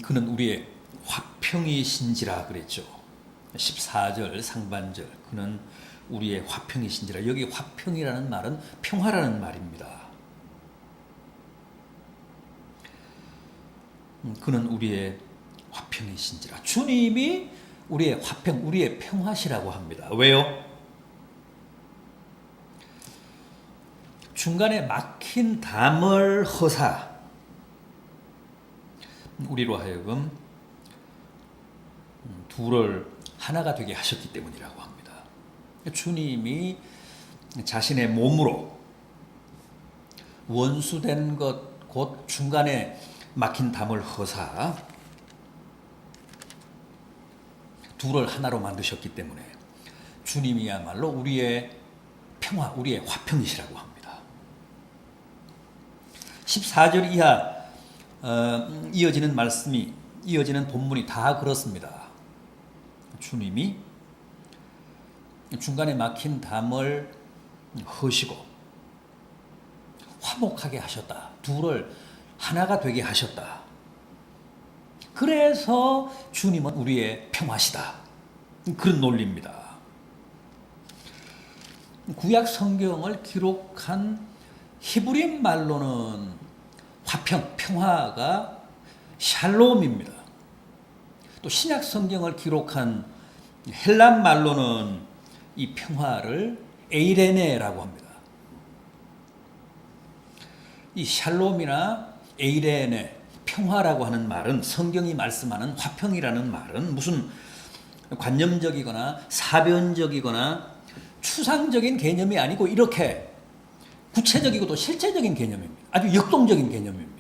그는 우리의 화평이신지라 그랬죠. 14절 상반절 그는 우리의 화평이신지라. 여기 화평이라는 말은 평화라는 말입니다. 그는 우리의 화평이신지라. 주님이 우리의 화평, 우리의 평화시라고 합니다. 왜요? 중간에 막힌 담을 허사, 우리로 하여금 둘을 하나가 되게 하셨기 때문이라고 합니다. 주님이 자신의 몸으로 원수된 것 곧 중간에 막힌 담을 허사 둘을 하나로 만드셨기 때문에 주님이야말로 우리의 평화, 우리의 화평이시라고 합니다. 14절 이하 이어지는 말씀이, 이어지는 본문이 다 그렇습니다. 주님이 중간에 막힌 담을 허시고 화목하게 하셨다. 둘을 하나가 되게 하셨다. 그래서 주님은 우리의 평화시다. 그런 논리입니다. 구약 성경을 기록한 히브리 말로는 화평, 평화가 샬롬입니다. 또 신약 성경을 기록한 헬란 말로는 이 평화를 에이레네라고 합니다. 이 샬롬이나 에이레네, 평화라고 하는 말은, 성경이 말씀하는 화평이라는 말은 무슨 관념적이거나 사변적이거나 추상적인 개념이 아니고 이렇게 구체적이고 또 실제적인 개념입니다. 아주 역동적인 개념입니다.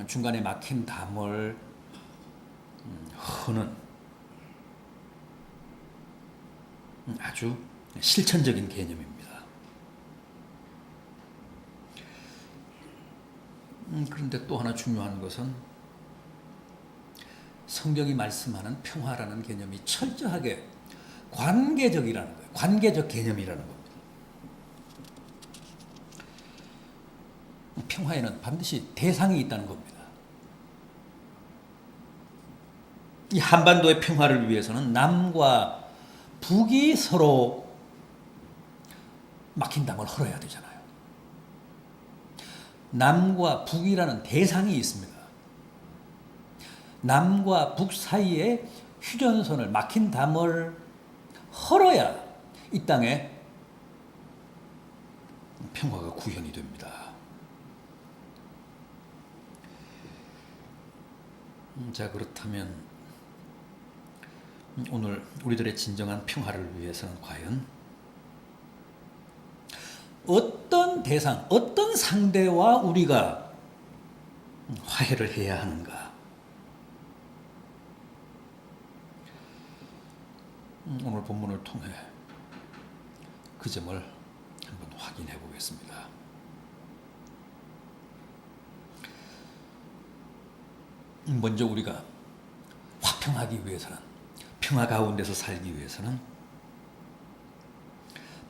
중간에 막힌 담을 허는 아주 실천적인 개념입니다. 그런데 또 하나 중요한 것은 성경이 말씀하는 평화라는 개념이 철저하게 관계적이라는 거예요. 관계적 개념이라는 겁니다. 평화에는 반드시 대상이 있다는 겁니다. 이 한반도의 평화를 위해서는 남과 북이 서로 막힌 담을 헐어야 되잖아요. 남과 북이라는 대상이 있습니다. 남과 북 사이에 휴전선을, 막힌 담을 헐어야 이 땅에 평화가 구현이 됩니다. 자, 그렇다면 오늘 우리들의 진정한 평화를 위해서는 과연 어떤 대상, 어떤 상대와 우리가 화해를 해야 하는가? 오늘 본문을 통해 그 점을 한번 확인해 보겠습니다. 먼저 우리가 화평하기 위해서는, 평화 가운데서 살기 위해서는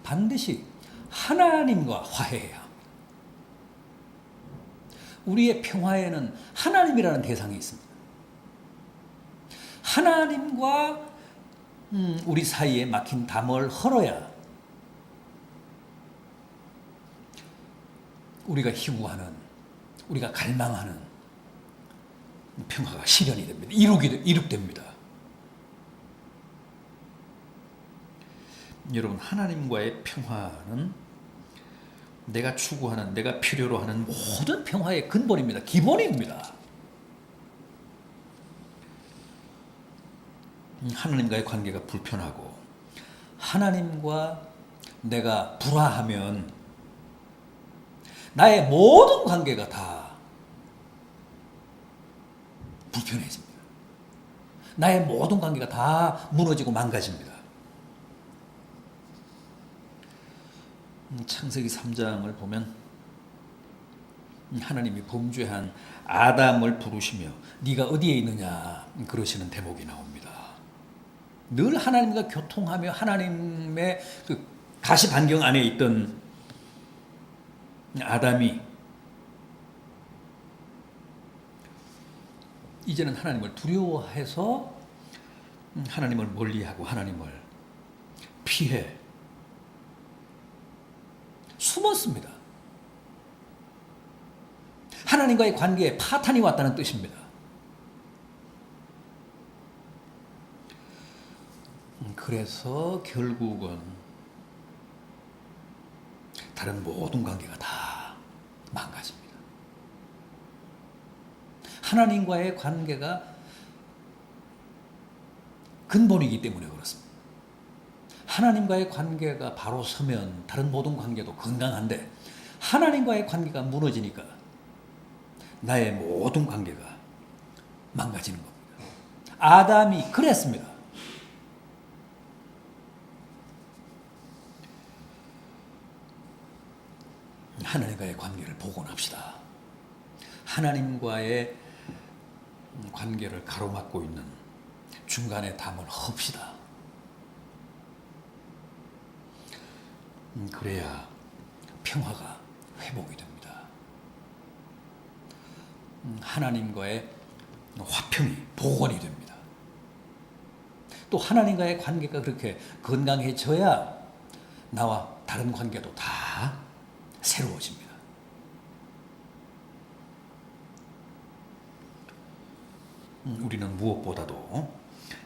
반드시 하나님과 화해해야 합니다. 우리의 평화에는 하나님이라는 대상이 있습니다. 하나님과 우리 사이에 막힌 담을 헐어야 우리가 희구하는, 우리가 갈망하는 평화가 실현이 됩니다. 이룩됩니다. 여러분, 하나님과의 평화는 내가 추구하는, 내가 필요로 하는 모든 평화의 근본입니다. 기본입니다. 하나님과의 관계가 불편하고 하나님과 내가 불화하면 나의 모든 관계가 다 불편해집니다. 나의 모든 관계가 다 무너지고 망가집니다. 창세기 3장을 보면 하나님이 범죄한 아담을 부르시며 네가 어디에 있느냐 그러시는 대목이 나옵니다. 늘 하나님과 교통하며 하나님의 그 가시반경 안에 있던 아담이 이제는 하나님을 두려워해서 하나님을 멀리하고 하나님을 피해 숨었습니다. 하나님과의 관계에 파탄이 왔다는 뜻입니다. 그래서 결국은 다른 모든 관계가 다 망가집니다. 하나님과의 관계가 근본이기 때문에 그렇습니다. 하나님과의 관계가 바로 서면 다른 모든 관계도 건강한데 하나님과의 관계가 무너지니까 나의 모든 관계가 망가지는 겁니다. 아담이 그랬습니다. 하나님과의 관계를 복원합시다. 하나님과의 관계를 가로막고 있는 중간에 담을 헙시다. 그래야 평화가 회복이 됩니다. 하나님과의 화평이 복원이 됩니다. 또 하나님과의 관계가 그렇게 건강해져야 나와 다른 관계도 다 새로워집니다. 우리는 무엇보다도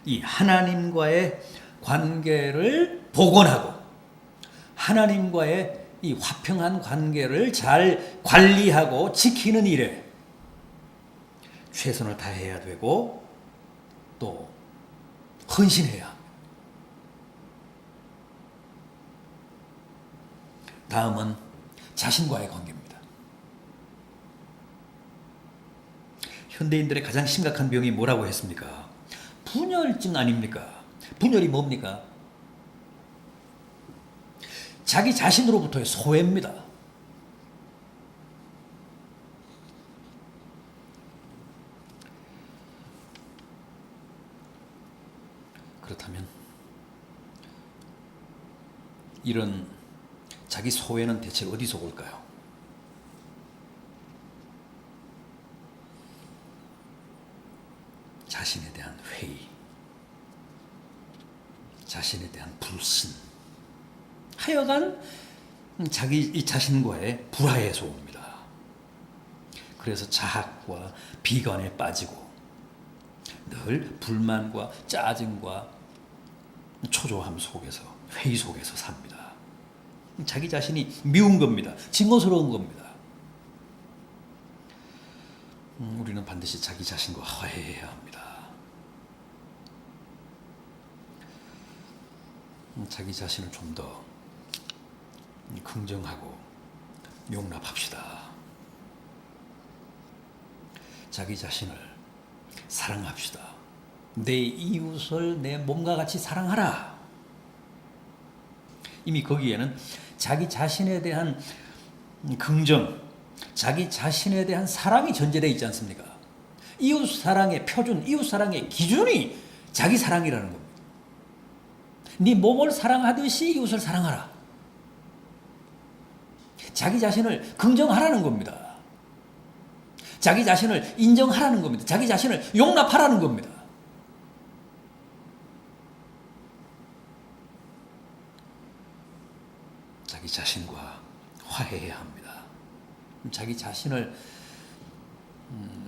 이 하나님과의 관계를 복원하고 하나님과의 이 화평한 관계를 잘 관리하고 지키는 일에 최선을 다해야 되고 또 헌신해야 합니다. 다음은 자신과의 관계입니다. 현대인들의 가장 심각한 병이 뭐라고 했습니까? 분열증 아닙니까? 분열이 뭡니까? 자기 자신으로부터의 소외입니다. 그렇다면 이런 자기 소외는 대체 어디서 올까요? 자신에 대한 회의, 자신에 대한 불신, 하여간 자기 자신과의 불화에서 옵니다. 그래서 자학과 비관에 빠지고 늘 불만과 짜증과 초조함 속에서 회의 속에서 삽니다. 자기 자신이 미운 겁니다. 증오스러운 겁니다. 우리는 반드시 자기 자신과 화해해야 합니다. 자기 자신을 좀 더 긍정하고 용납합시다. 자기 자신을 사랑합시다. 내 이웃을 내 몸과 같이 사랑하라. 이미 거기에는 자기 자신에 대한 긍정, 자기 자신에 대한 사랑이 전제되어 있지 않습니까? 이웃 사랑의 표준, 이웃 사랑의 기준이 자기 사랑이라는 겁니다. 네 몸을 사랑하듯이 이웃을 사랑하라. 자기 자신을 긍정하라는 겁니다. 자기 자신을 인정하라는 겁니다. 자기 자신을 용납하라는 겁니다. 자기 자신과 화해해야 합니다. 자기 자신을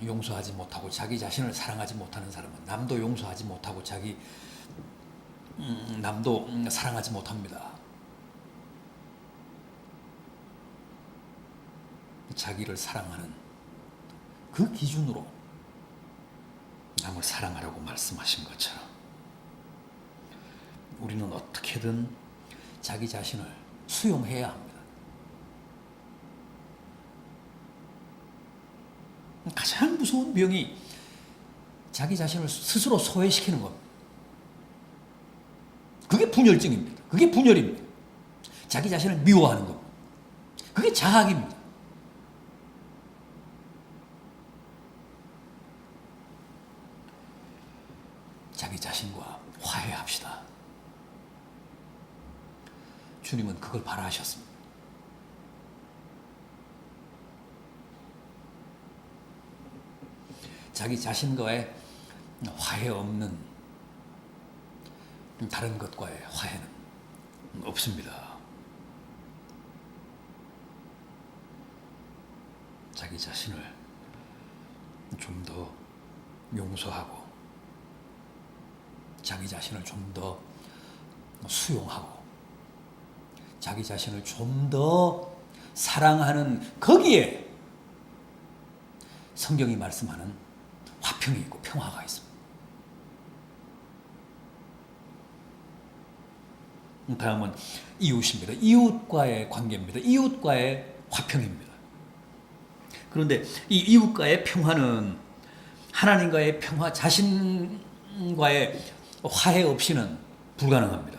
용서하지 못하고 자기 자신을 사랑하지 못하는 사람은 남도 용서하지 못하고 남도 사랑하지 못합니다. 자기를 사랑하는 그 기준으로 남을 사랑하라고 말씀하신 것처럼 우리는 어떻게든 자기 자신을 수용해야 합니다. 가장 무서운 병이 자기 자신을 스스로 소외시키는 겁니다. 그게 분열증입니다. 그게 분열입니다. 자기 자신을 미워하는 겁니다. 그게 자학입니다. 자기 자신과 화해합시다. 주님은 그걸 바라셨습니다. 자기 자신과의 화해 없는 다른 것과의 화해는 없습니다. 자기 자신을 좀 더 용서하고 자기 자신을 좀 더 수용하고 자기 자신을 좀 더 사랑하는 거기에 성경이 말씀하는 화평이 있고 평화가 있습니다. 다음은 이웃입니다. 이웃과의 관계입니다. 이웃과의 화평입니다. 그런데 이 이웃과의 평화는 하나님과의 평화, 자신과의 화해 없이는 불가능합니다.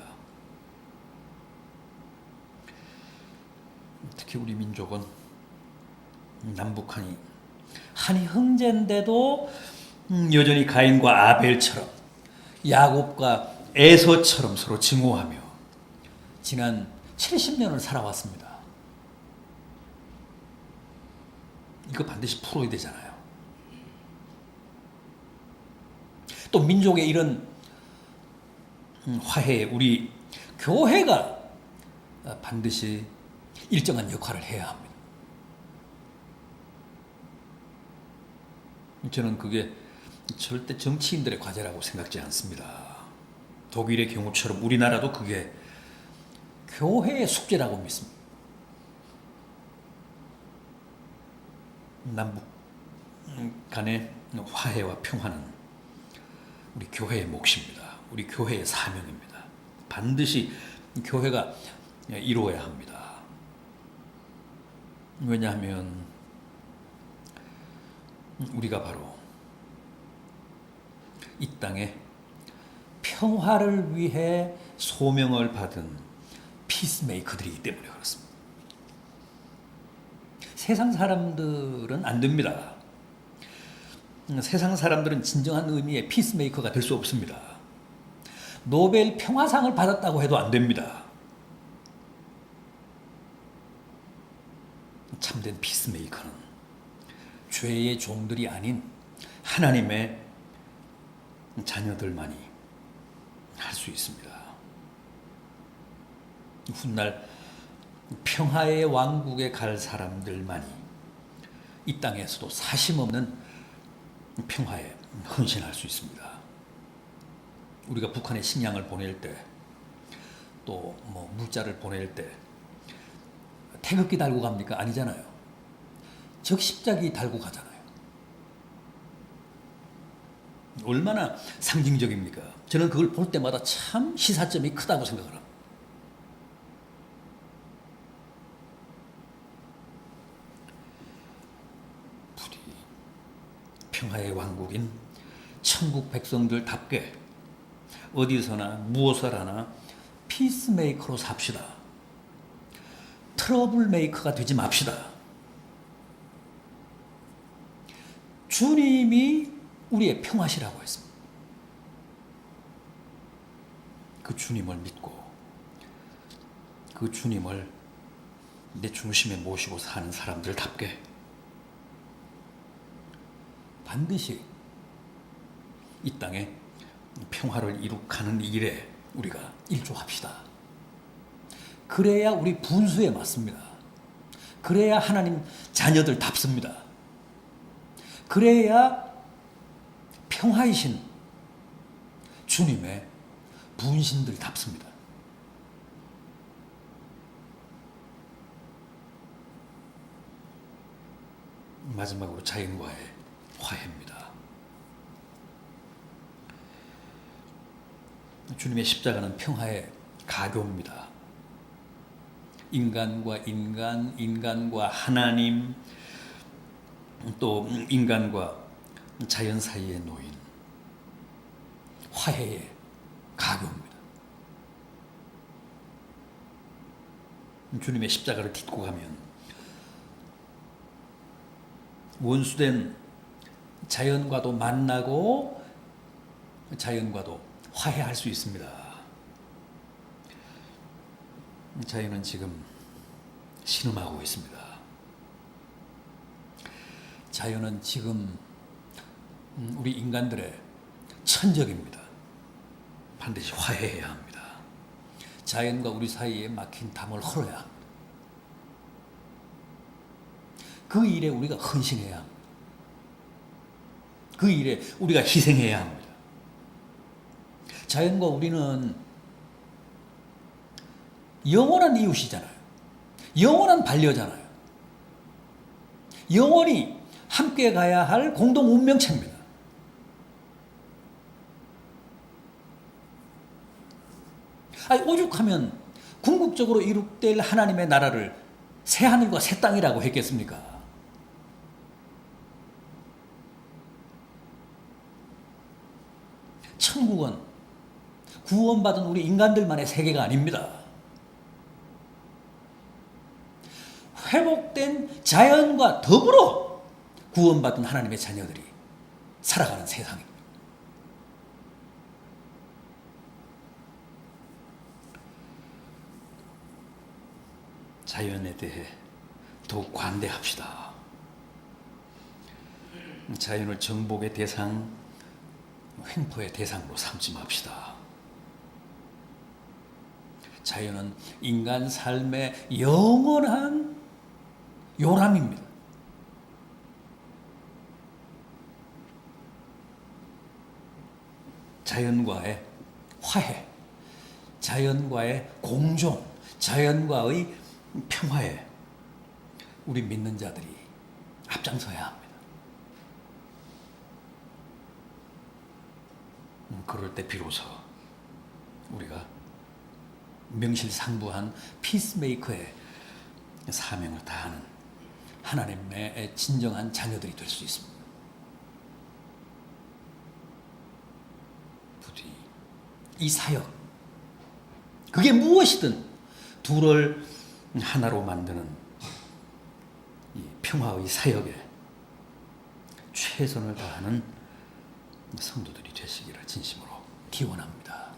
특히 우리 민족은 남북한이 한 형제인데도 여전히 가인과 아벨처럼 야곱과 에서처럼 서로 증오하며 지난 70년을 살아왔습니다. 이거 반드시 풀어야 되잖아요. 또 민족의 이런 화해에 우리 교회가 반드시 일정한 역할을 해야 합니다. 저는 그게 절대 정치인들의 과제라고 생각지 않습니다. 독일의 경우처럼 우리나라도 그게 교회의 숙제라고 믿습니다. 남북 간의 화해와 평화는 우리 교회의 몫입니다. 우리 교회의 사명입니다. 반드시 교회가 이루어야 합니다. 왜냐하면 우리가 바로 이 땅에 평화를 위해 소명을 받은 피스메이커들이기 때문에 그렇습니다. 세상 사람들은 안 됩니다. 세상 사람들은 진정한 의미의 피스메이커가 될 수 없습니다. 노벨 평화상을 받았다고 해도 안 됩니다. 참된 피스메이커는 죄의 종들이 아닌 하나님의 자녀들만이 할 수 있습니다. 훗날 평화의 왕국에 갈 사람들만이 이 땅에서도 사심없는 평화에 헌신할 수 있습니다. 우리가 북한에 식량을 보낼 때, 또 뭐 물자를 보낼 때 태극기 달고 갑니까? 아니잖아요. 적십자기 달고 가잖아요. 얼마나 상징적입니까? 저는 그걸 볼 때마다 참 시사점이 크다고 생각을 합니다. 부디 평화의 왕국인 천국 백성들답게 어디서나 무엇을 하나 피스메이커로 삽시다. 트러블 메이커가 되지 맙시다. 주님이 우리의 평화시라고 했습니다. 그 주님을 믿고 그 주님을 내 중심에 모시고 사는 사람들답게 반드시 이 땅에 평화를 이룩하는 일에 우리가 일조합시다. 그래야 우리 분수에 맞습니다. 그래야 하나님 자녀들답습니다. 그래야 평화이신 주님의 분신들답습니다. 마지막으로 자연과의 화해입니다. 주님의 십자가는 평화의 가교입니다. 인간과 인간, 인간과 하나님, 또 인간과 자연 사이에 놓인 화해의 가교입니다. 주님의 십자가를 딛고 가면 원수된 자연과도 만나고 자연과도 화해할 수 있습니다. 자연은 지금 신음하고 있습니다. 자연은 지금 우리 인간들의 천적입니다. 반드시 화해해야 합니다. 자연과 우리 사이에 막힌 담을 헐어야 합니다. 그 일에 우리가 헌신해야 합니다. 그 일에 우리가 희생해야 합니다. 자연과 우리는 영원한 이웃이잖아요. 영원한 반려잖아요. 영원히 함께 가야 할 공동 운명체입니다. 오죽하면 궁극적으로 이룩될 하나님의 나라를 새 하늘과 새 땅이라고 했겠습니까? 천국은 구원받은 우리 인간들만의 세계가 아닙니다. 회복된 자연과 더불어 구원받은 하나님의 자녀들이 살아가는 세상입니다. 자연에 대해 더욱 관대합시다. 자연을 정복의 대상, 횡포의 대상으로 삼지 맙시다. 자연은 인간 삶의 영원한 요람입니다. 자연과의 화해, 자연과의 공존, 자연과의 평화에 우리 믿는 자들이 앞장서야 합니다. 그럴 때 비로소 우리가 명실상부한 피스메이커의 사명을 다하는 하나님의 진정한 자녀들이 될 수 있습니다. 부디 이 사역, 그게 무엇이든 둘을 하나로 만드는 이 평화의 사역에 최선을 다하는 성도들이 되시기를 진심으로 기원합니다.